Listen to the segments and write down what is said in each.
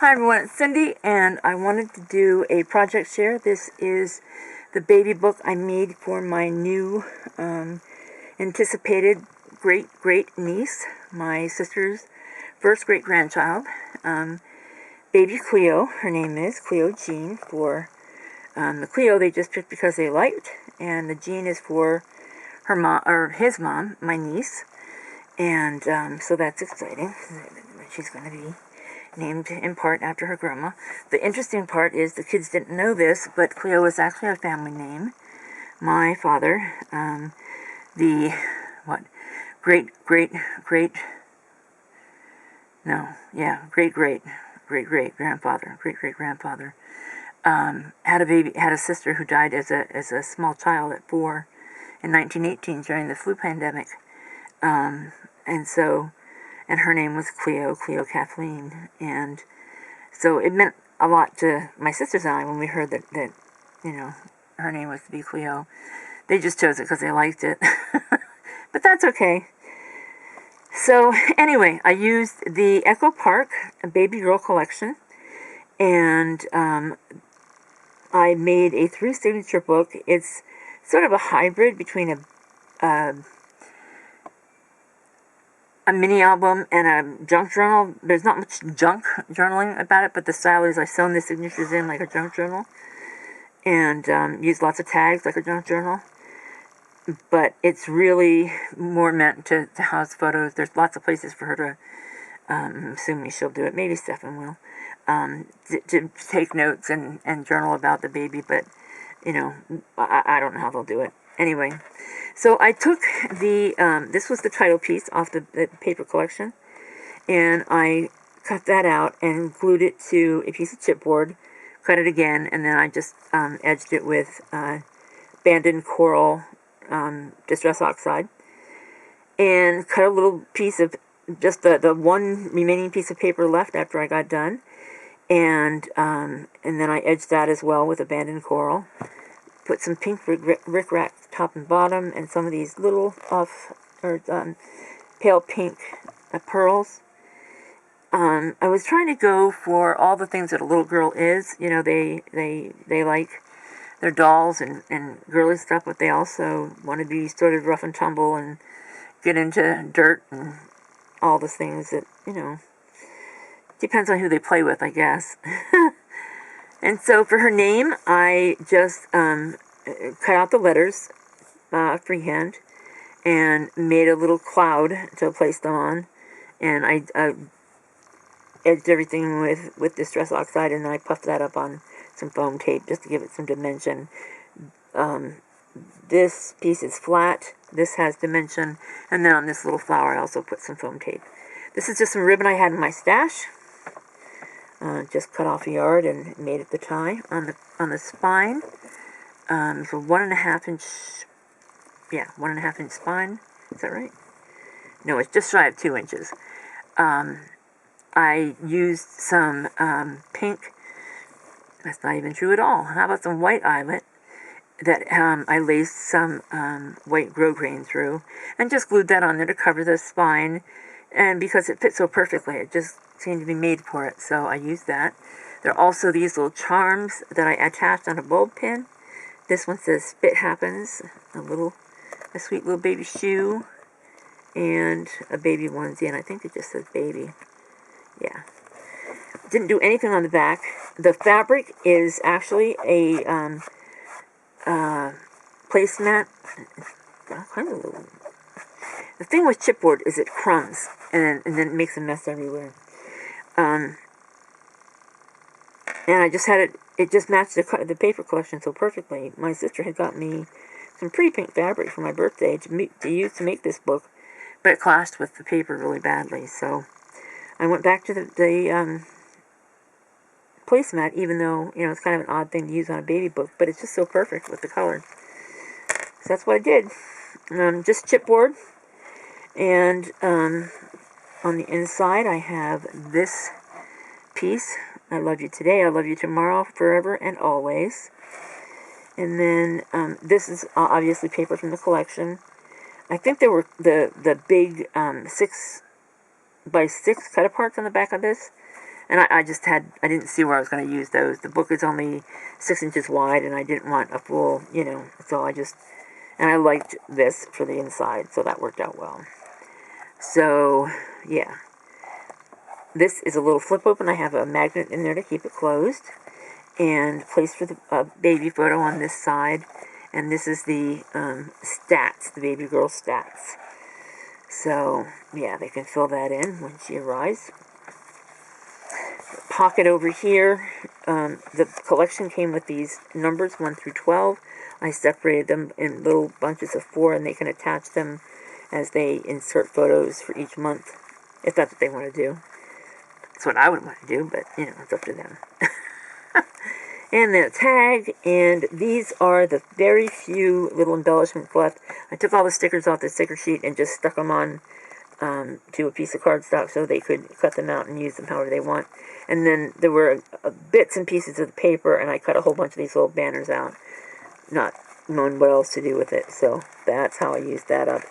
Hi everyone, it's Cindy, and I wanted to do a project share. This is the baby book I made for my new anticipated great niece, my sister's first great grandchild, baby Cleo. Her name is Cleo Jean. For the Cleo they just picked because they liked, and the Jean is for her mom or his mom, my niece, and so that's exciting. She's going to be named in part after her grandma. The interesting part is the kids didn't know this, but Cleo is actually a family name. My father, the great grandfather, had a sister who died as a small child at 4 in 1918 during the flu pandemic, and her name was Cleo Kathleen, and so it meant a lot to my sisters and I when we heard that her name was to be Cleo. They just chose it because they liked it, but that's okay. So anyway, I used the Echo Park Baby Girl collection, and I made a 3 signature book. It's sort of a hybrid between a mini album and a junk journal. There's not much junk journaling about it, but the style is I sewn the signatures in like a junk journal, and use lots of tags like a junk journal. But it's really more meant to house photos. There's lots of places for her to, assuming she'll do it, maybe Stefan will, to take notes and journal about the baby, but I don't know how they'll do it. Anyway, so I took this was the title piece off the paper collection, and I cut that out and glued it to a piece of chipboard, cut it again, and then I just edged it with Banded Coral Distress Oxide, and cut a little piece of just the one remaining piece of paper left after I got done, and then I edged that as well with Abandoned Coral. Put some pink rickrack top and bottom, and some of these little pale pink pearls. I was trying to go for all the things that a little girl is. They like their dolls and girly stuff, but they also want to be sort of rough and tumble and get into dirt and all the things that, depends on who they play with, I guess. And so for her name, I just cut out the letters freehand and made a little cloud to place them on, and I edged everything with Distress Oxide, and then I puffed that up on some foam tape just to give it some dimension. This piece is flat, this has dimension, and then on this little flower I also put some foam tape. This is just some ribbon I had in my stash. Just cut off a yard and made it the tie on the spine. So 1.5 inch, 1.5 inch spine. Is that right? No, it's just shy of 2 inches. I used some pink. That's not even true at all. How about some white eyelet that I laced some white grosgrain through, and just glued that on there to cover the spine. And because it fit so perfectly, it just seemed to be made for it, so I used that. There are also these little charms that I attached on a bulb pin. This one says "Spit Happens," a sweet little baby shoe, and a baby onesie, and I think it just says baby. Yeah. Didn't do anything on the back. The fabric is actually a placemat. The thing with chipboard is it crumbs, and then it makes a mess everywhere. And I just had it just matched the paper collection so perfectly. My sister had got me some pretty pink fabric for my birthday to use to make this book, but it clashed with the paper really badly, so I went back to the placemat, even though, it's kind of an odd thing to use on a baby book, but it's just so perfect with the color. So that's what I did. Just chipboard. And on the inside I have this piece. I love you today, I love you tomorrow, forever and always. And then this is obviously paper from the collection. I think there were the big 6x6 cut-aparts on the back of this. And I didn't see where I was going to use those. The book is only 6 inches wide, and I didn't want a full, so and I liked this for the inside, so that worked out well. So, yeah. This is a little flip open. I have a magnet in there to keep it closed, and place for the baby photo on this side. And this is the stats, the baby girl stats. So, yeah, they can fill that in when she arrives. Pocket over here. The collection came with these numbers 1 through 12. I separated them in little bunches of 4, and they can attach them as they insert photos for each month, if that's what they want to do. That's what I would want to do, but, it's up to them. And then a tag, and these are the very few little embellishments left. I took all the stickers off the sticker sheet and just stuck them on to a piece of cardstock so they could cut them out and use them however they want. And then there were bits and pieces of the paper, and I cut a whole bunch of these little banners out, not knowing what else to do with it. So that's how I used that up.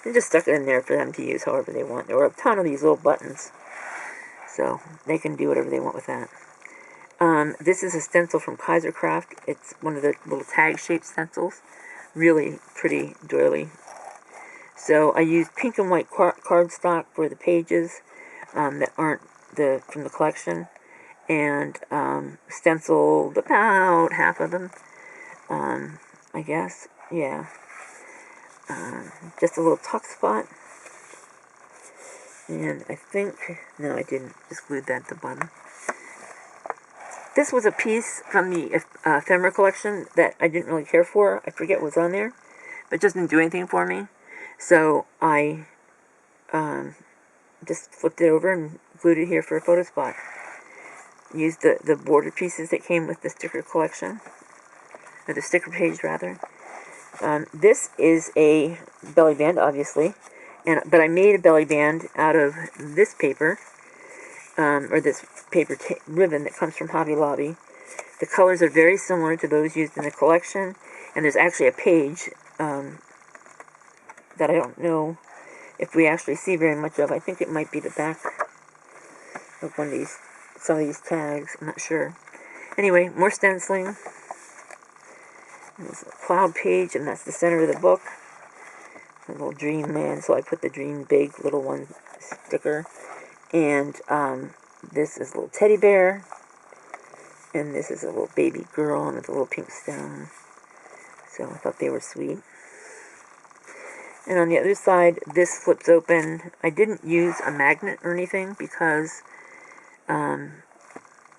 And just stuck it in there for them to use however they want. There were a ton of these little buttons, so they can do whatever they want with that. This is a stencil from Kaisercraft. It's one of the little tag-shaped stencils. Really pretty doily. So I used pink and white cardstock for the pages that aren't from the collection, and stenciled about half of them, I guess. Yeah. Just a little tuck spot. And I think, no, I didn't. Just glued that at the bottom. This was a piece from the ephemera collection that I didn't really care for. I forget what's on there, but it just didn't do anything for me. So I just flipped it over and glued it here for a photo spot. Used the border pieces that came with the sticker collection, or the sticker page rather. This is a belly band, obviously, but I made a belly band out of this paper, or this paper ribbon that comes from Hobby Lobby. The colors are very similar to those used in the collection, and there's actually a page that I don't know if we actually see very much of. I think it might be the back of some of these tags. I'm not sure. Anyway, more stenciling. There's a cloud page, and that's the center of the book. A little dream man, so I put the dream big little one sticker. And this is a little teddy bear. And this is a little baby girl with a little pink stone. So I thought they were sweet. And on the other side, this flips open. I didn't use a magnet or anything because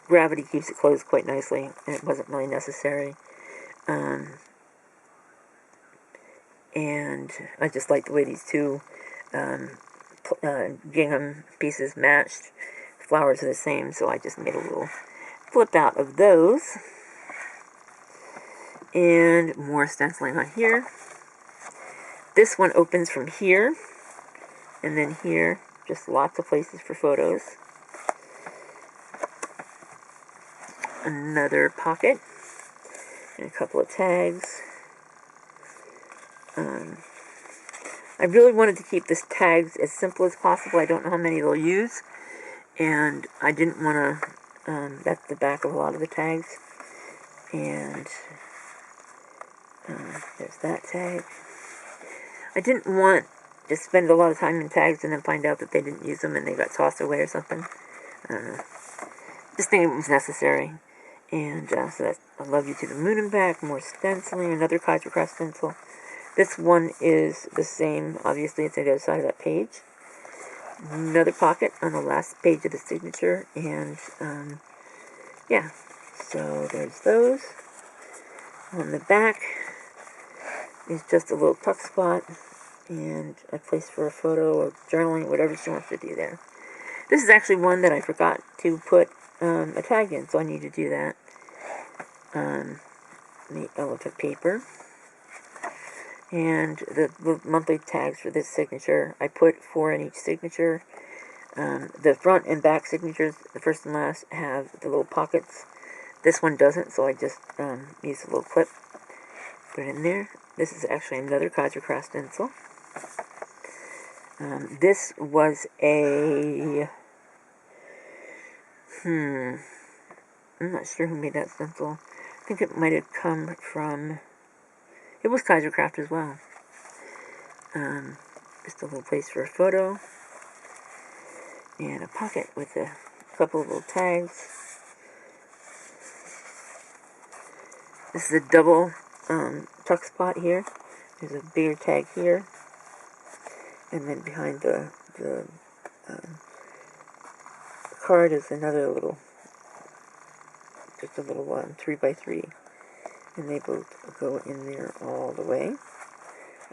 gravity keeps it closed quite nicely, and it wasn't really necessary. And I just like the way these two gingham pieces matched. Flowers are the same, so I just made a little flip out of those. And more stenciling on here. This one opens from here, and then here, just lots of places for photos. Another pocket, and a couple of tags. I really wanted to keep this tags as simple as possible. I don't know how many they'll use, and I didn't want to, that's the back of a lot of the tags, and there's that tag. I didn't want to spend a lot of time in tags and then find out that they didn't use them and they got tossed away or something. I don't know. Just think it was necessary. And so that's I Love You to the Moon and Back, more stenciling, another Kaisercraft stencil. This one is the same, obviously it's on the other side of that page. Another pocket on the last page of the signature, and yeah, so there's those. On the back is just a little tuck spot and a place for a photo or journaling, whatever she wants to do there. This is actually one that I forgot to put a tag in, so I need to do that. The elephant paper. And the monthly tags for this signature, I put 4 in each signature. The front and back signatures, the first and last, have the little pockets. This one doesn't, so I just used a little clip, put it in there. This is actually another Kaisercraft stencil. This was a I'm not sure who made that stencil. I think it might have come from... It was Kaisercraft as well. Just a little place for a photo. And a pocket with a couple of little tags. This is a double tuck spot here. There's a bigger tag here. And then behind the card is another little, just a little one, 3x3. And they both go in there all the way.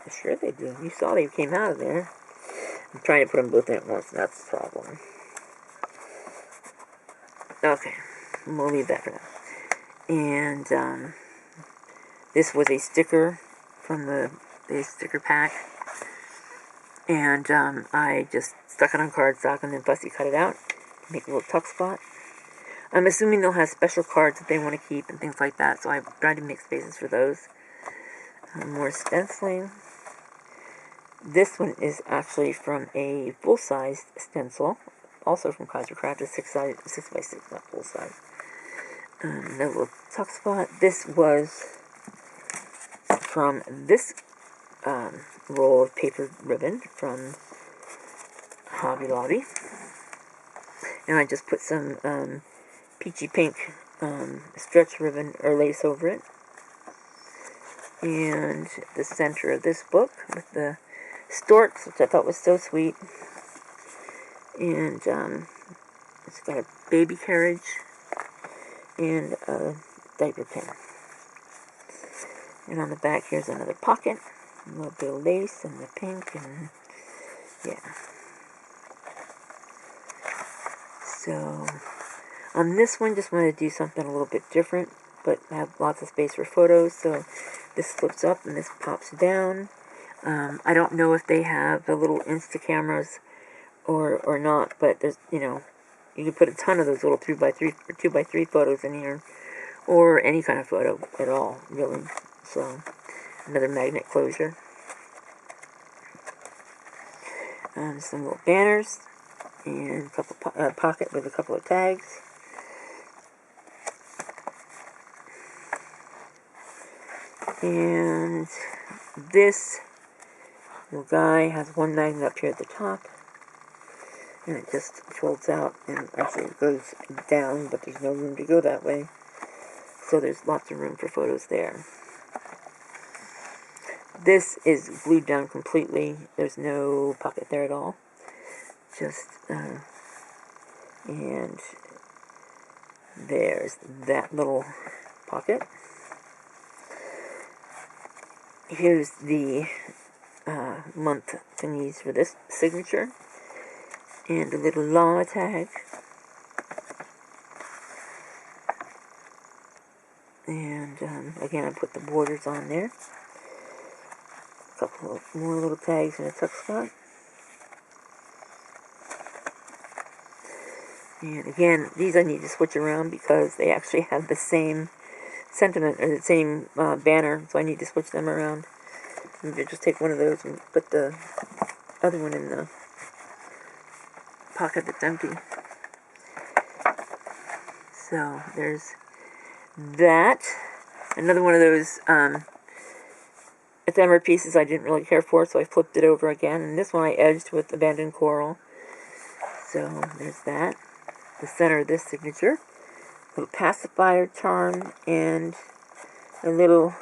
Sure they do. You saw they came out of there. I'm trying to put them both in at once, and that's the problem. Okay, we'll leave that for now. And this was a sticker from the sticker pack. And I just stuck it on cardstock and then fussy cut it out to make a little tuck spot. I'm assuming they'll have special cards that they want to keep and things like that, so I tried to make spaces for those. More stenciling. This one is actually from a full-size stencil, also from Kaisercraft, a 6x6, not full-size. Another little tuck spot. This was from this roll of paper ribbon from Hobby Lobby. And I just put some peachy pink stretch ribbon or lace over it. And the center of this book with the storks, which I thought was so sweet. And it's got a baby carriage and a diaper pin. And on the back here's another pocket, a little bit of lace and the pink, and yeah. So on this one, just wanted to do something a little bit different, but have lots of space for photos. So this flips up and this pops down. I don't know if they have the little Insta cameras or not, but there's, you know, you can put a ton of those little 3x3 or 2x3 photos in here, or any kind of photo at all, really. So another magnet closure. Some little banners and a couple pocket with a couple of tags. And this little guy has one magnet up here at the top, and it just folds out, and actually it goes down, but there's no room to go that way, so there's lots of room for photos there. This is glued down completely. There's no pocket there at all. Just, and there's that little pocket. Here's the month thingies for this signature. And a little llama tag. And again, I put the borders on there. A couple of more little tags in a tuck spot. And again, these I need to switch around because they actually have the same sentiment, or the same banner, so I need to switch them around. Maybe just take one of those and put the other one in the pocket that's empty. So there's that. Another one of those ephemera pieces I didn't really care for, so I flipped it over again. And this one I edged with abandoned coral. So there's that. The center of this signature. A little pacifier charm and a little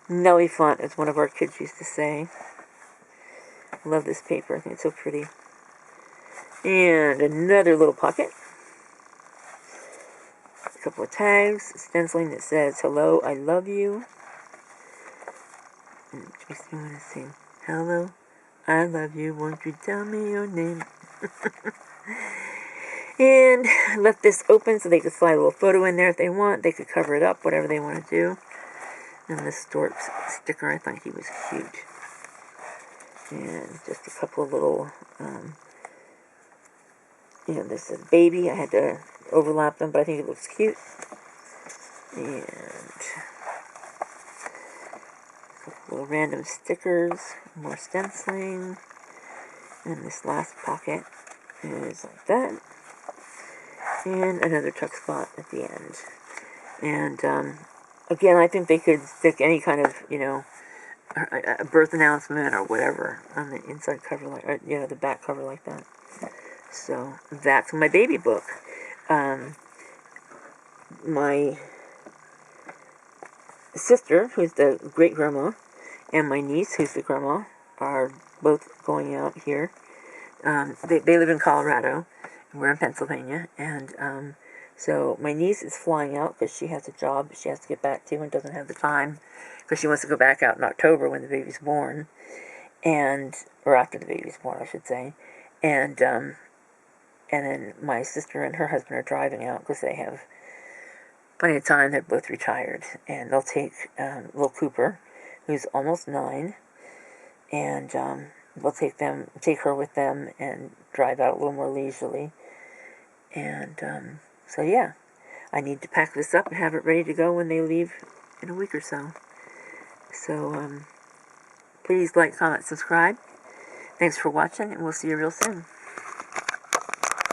Nelly font, as one of our kids used to say. I love this paper. I think it's so pretty. And another little pocket. A couple of tags. Stenciling that says, "Hello, I love you." And just want to sing, "Hello, I love you. Won't you tell me your name?" And left this open so they could slide a little photo in there if they want. They could cover it up, whatever they want to do. And the stork's sticker, I thought he was cute. And just a couple of little, this is baby. I had to overlap them, but I think it looks cute. And a couple little random stickers, more stenciling. And this last pocket is like that. And another tuck spot at the end. And again, I think they could stick any kind of, a birth announcement or whatever on the inside cover, the back cover like that. So that's my baby book. My sister, who's the great grandma, and my niece, who's the grandma, are both going out here. They live in Colorado, and we're in Pennsylvania, and so my niece is flying out because she has a job she has to get back to and doesn't have the time because she wants to go back out in October when the baby's born, or after the baby's born, I should say, and then my sister and her husband are driving out because they have plenty of time. They're both retired, and they'll take little Cooper, who's almost 9, and we'll take her with them, and drive out a little more leisurely. And so yeah, I need to pack this up and have it ready to go when they leave in a week or so. So please like, comment, subscribe. Thanks for watching, and we'll see you real soon.